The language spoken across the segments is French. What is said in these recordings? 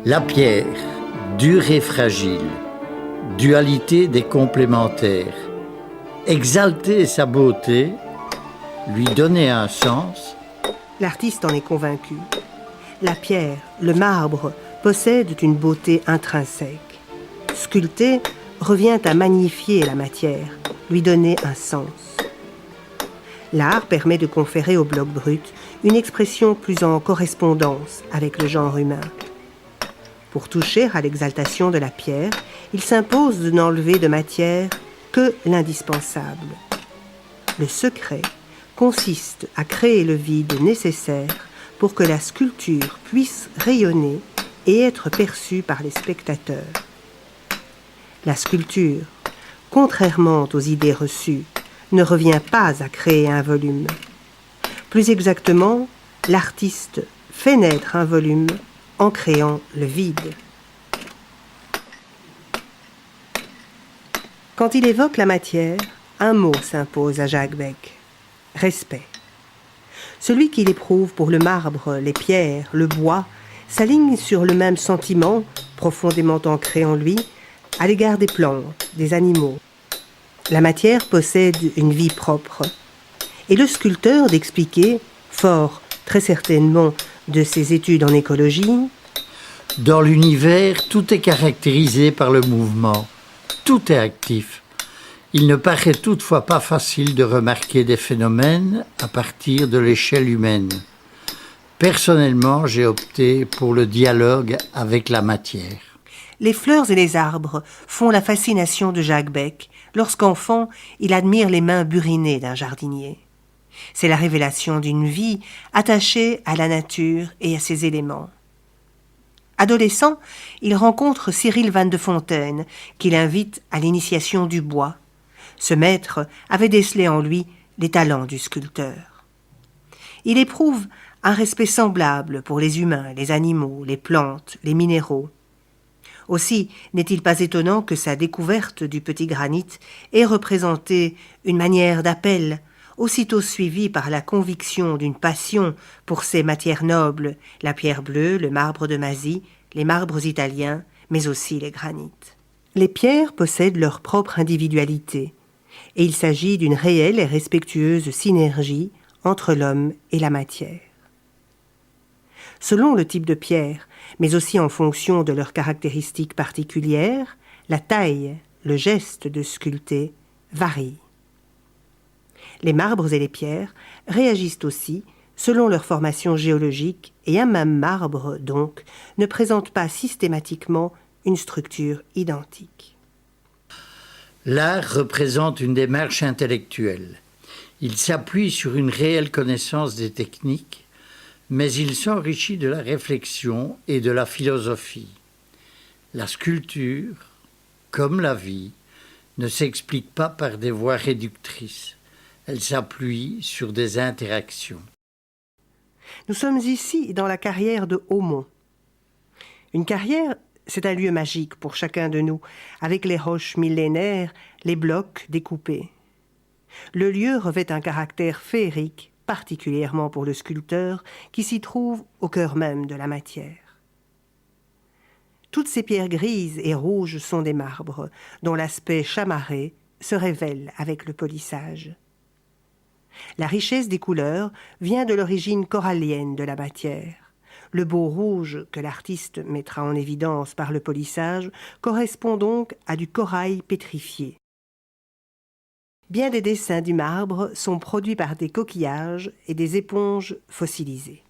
La pierre, dure et fragile, dualité des complémentaires, exalter sa beauté, lui donner un sens. L'artiste en est convaincu. La pierre, le marbre, possèdent une beauté intrinsèque. Sculpter revient à magnifier la matière, lui donner un sens. L'art permet de conférer au bloc brut une expression plus en correspondance avec le genre humain. Pour toucher à l'exaltation de la pierre, il s'impose de n'enlever de matière que l'indispensable. Le secret consiste à créer le vide nécessaire pour que la sculpture puisse rayonner et être perçue par les spectateurs. La sculpture, contrairement aux idées reçues, ne revient pas à créer un volume. Plus exactement, l'artiste fait naître un volume en créant le vide. Quand il évoque la matière, un mot s'impose à Jacques Beck: respect. Celui qui l'éprouve pour le marbre, les pierres, le bois, s'aligne sur le même sentiment, profondément ancré en lui, à l'égard des plantes, des animaux. La matière possède une vie propre. Et le sculpteur d'expliquer, fort très certainement de ses études en écologie: dans l'univers, tout est caractérisé par le mouvement. Tout est actif. Il ne paraît toutefois pas facile de remarquer des phénomènes à partir de l'échelle humaine. Personnellement, j'ai opté pour le dialogue avec la matière. Les fleurs et les arbres font la fascination de Jacques Beck lorsqu'enfant, il admire les mains burinées d'un jardinier. C'est la révélation d'une vie attachée à la nature et à ses éléments. Adolescent, il rencontre Cyril Van de Fontaine, qui l'invite à l'initiation du bois. Ce maître avait décelé en lui les talents du sculpteur. Il éprouve un respect semblable pour les humains, les animaux, les plantes, les minéraux. Aussi n'est-il pas étonnant que sa découverte du petit granit ait représenté une manière d'appel, aussitôt suivie par la conviction d'une passion pour ces matières nobles, la pierre bleue, le marbre de Mazie, les marbres italiens, mais aussi les granites. Les pierres possèdent leur propre individualité, et il s'agit d'une réelle et respectueuse synergie entre l'homme et la matière. Selon le type de pierre, mais aussi en fonction de leurs caractéristiques particulières, la taille, le geste de sculpter varient. Les marbres et les pierres réagissent aussi selon leur formation géologique et un même marbre, donc, ne présente pas systématiquement une structure identique. L'art représente une démarche intellectuelle. Il s'appuie sur une réelle connaissance des techniques, mais il s'enrichit de la réflexion et de la philosophie. La sculpture, comme la vie, ne s'explique pas par des voies réductrices. Elle s'appuie sur des interactions. Nous sommes ici dans la carrière de Haumont. Une carrière, c'est un lieu magique pour chacun de nous, avec les roches millénaires, les blocs découpés. Le lieu revêt un caractère féerique, particulièrement pour le sculpteur, qui s'y trouve au cœur même de la matière. Toutes ces pierres grises et rouges sont des marbres, dont l'aspect chamarré se révèle avec le polissage. La richesse des couleurs vient de l'origine corallienne de la matière. Le beau rouge que l'artiste mettra en évidence par le polissage correspond donc à du corail pétrifié. Bien des dessins du marbre sont produits par des coquillages et des éponges fossilisées.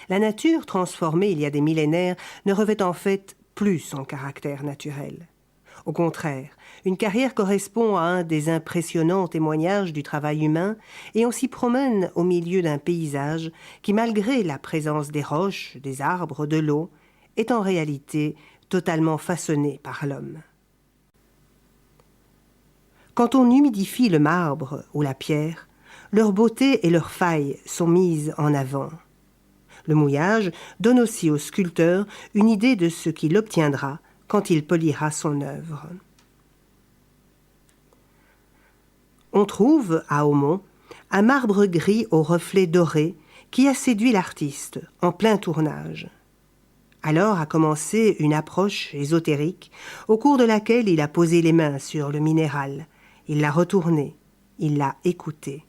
La nature transformée il y a des millénaires ne revêt en fait plus son caractère naturel. Au contraire, une carrière correspond à un des impressionnants témoignages du travail humain et on s'y promène au milieu d'un paysage qui, malgré la présence des roches, des arbres, de l'eau, est en réalité totalement façonné par l'homme. Quand on humidifie le marbre ou la pierre, leur beauté et leurs failles sont mises en avant. Le mouillage donne aussi au sculpteur une idée de ce qu'il obtiendra quand il polira son œuvre. On trouve, à Haumont, un marbre gris aux reflets dorés qui a séduit l'artiste en plein tournage. Alors a commencé une approche ésotérique au cours de laquelle il a posé les mains sur le minéral, il l'a retourné, il l'a écouté.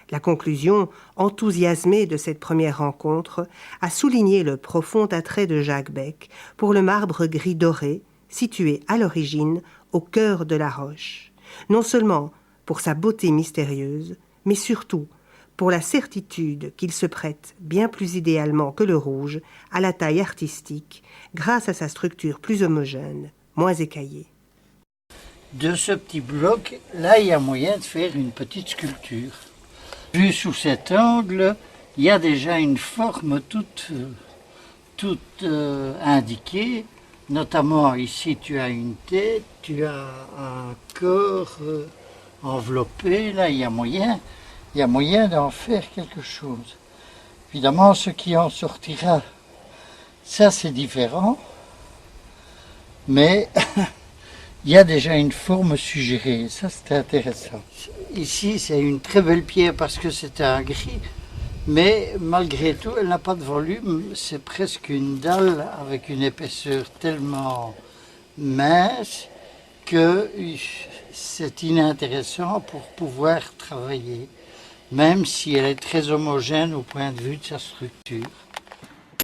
La conclusion, enthousiasmée de cette première rencontre, a souligné le profond attrait de Jacques Beck pour le marbre gris doré, situé à l'origine au cœur de la roche, non seulement pour sa beauté mystérieuse, mais surtout pour la certitude qu'il se prête bien plus idéalement que le rouge à la taille artistique, grâce à sa structure plus homogène, moins écaillée. De ce petit bloc, là, il y a moyen de faire une petite sculpture. Vu sous cet angle, il y a déjà une forme toute indiquée. Notamment ici, tu as une tête, tu as un corps enveloppé. Là, il y a moyen d'en faire quelque chose. Évidemment, ce qui en sortira, ça c'est différent. Mais il y a déjà une forme suggérée. Ça, c'est intéressant. Ici, c'est une très belle pierre parce que c'est un gris. Mais malgré tout, elle n'a pas de volume. C'est presque une dalle avec une épaisseur tellement mince que c'est inintéressant pour pouvoir travailler, même si elle est très homogène au point de vue de sa structure.